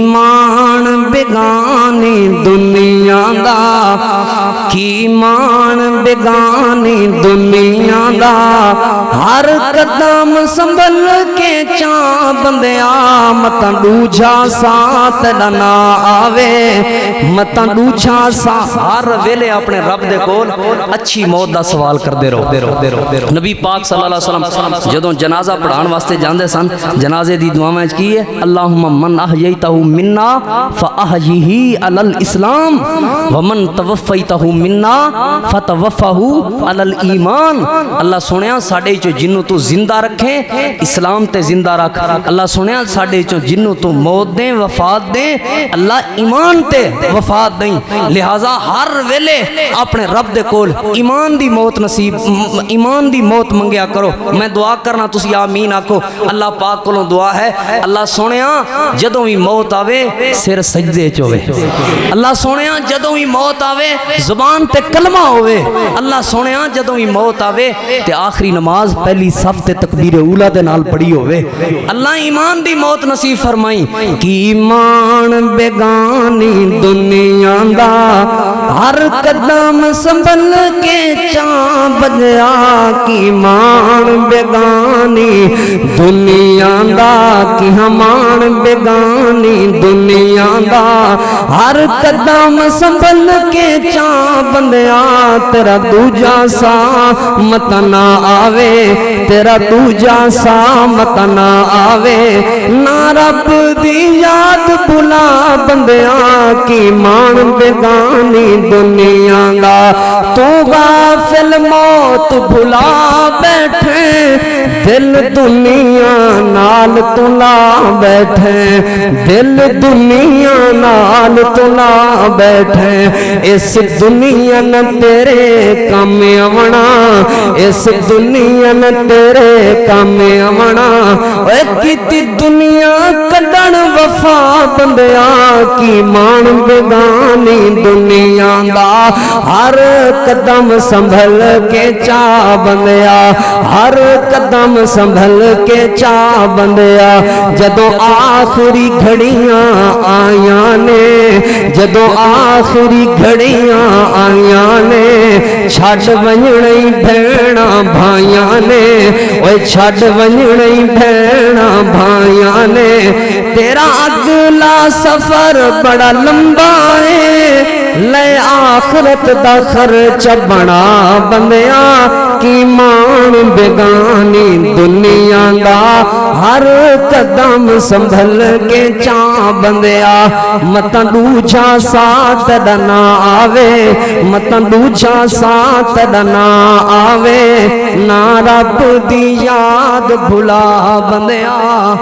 مان بیگانی دنیا دا کی مان بیگانی دنیا دا ہر قدم سنبھل کے چاں بندیا متاں دوجا ساتھ نہ آوے متاں دوجا ساتھ ہر ویلے اپنے رب دے کول اچھی موت دا سوال کر دے رہو نبی پاک صلی اللہ علیہ وسلم جدوں جنازہ پڑھان واسطے جاندے سن جنازے دی دعا وچ کی ہے اللہم من احییتہ منا فاحیہ علی الاسلام ومن توفیتہ منا فتوفہ علی الایمان اللہ سنیا ساڈے چوں جنوں تو زندہ رکھے اسلام تے زندہ رکھ اللہ سنیا ساڈے چوں جنوں تو موت دیں وفات دیں اللہ ایمان تے وفات دیں لہذا ہر ویلے اپنے رب دے کول ایمان دی موت نصیب ایمان دی موت منگیا کرو میں دعا کرنا تسی آمین آکھو اللہ پاک کولوں دعا ہے اللہ سونیا جدوں بھی موت آوے سر سجدے چ ہوے اللہ سونیا جدوں بھی موت آوے زبان تے کلمہ ہوے اللہ سونیا جدوں بھی موت آوے تے آخری نماز پہلی صف تے تکبیر اولا دے نال پڑھی ہوے اللہ ایمان دی موت نصیب فرمائی کہ ایمان بیگانی دنیا دا ہر قدم سنبھل کے چاں بجیا کی ایمان بیگانی دنیا دا کی ہمان بیگانی دنیا دا ہر قدم سنبھل کے چاں بندیا تیرا دوجا سا مت نہ آوے تیرا دوجا سا مت نہ آوے نہ رب دی یاد بھلا بندیا کی مان بیگانی دنیا دا تو غافل موت بھلا بیٹھے دل دنیا نال تلا بیٹھے دل دنیا نال تلا بیٹھے اس دنیا نہ تیرے کام آونا اس دنیا نہ تیرے کام آونا اے کیتی دنیا کڈن وفا بندیا کی مان بیگانی دنیا دا ہر قدم سنبھل کے چا بندیا ہر قدم سنبھل کے چا بندیا جدوں آخری گھڑیاں آیاں نے جدوں آخری گھڑیاں آیاں نے چھڈ ونجڑی بھیڑا بھائیاں نے اوے چھڈ ونجڑی بھیڑا بھائیاں نے تیرا اگلا سفر بڑا لمبا ہے لے آخرت دا خرچ بنا بندیا کی مان بیگانی دنیا دا ہر قدم سنبھل کے چاں بندیا متاں دوجا ساتھ نہ آوے متاں دوجا ساتھ نہ آوے نہ رب دی یاد بھلا بندیا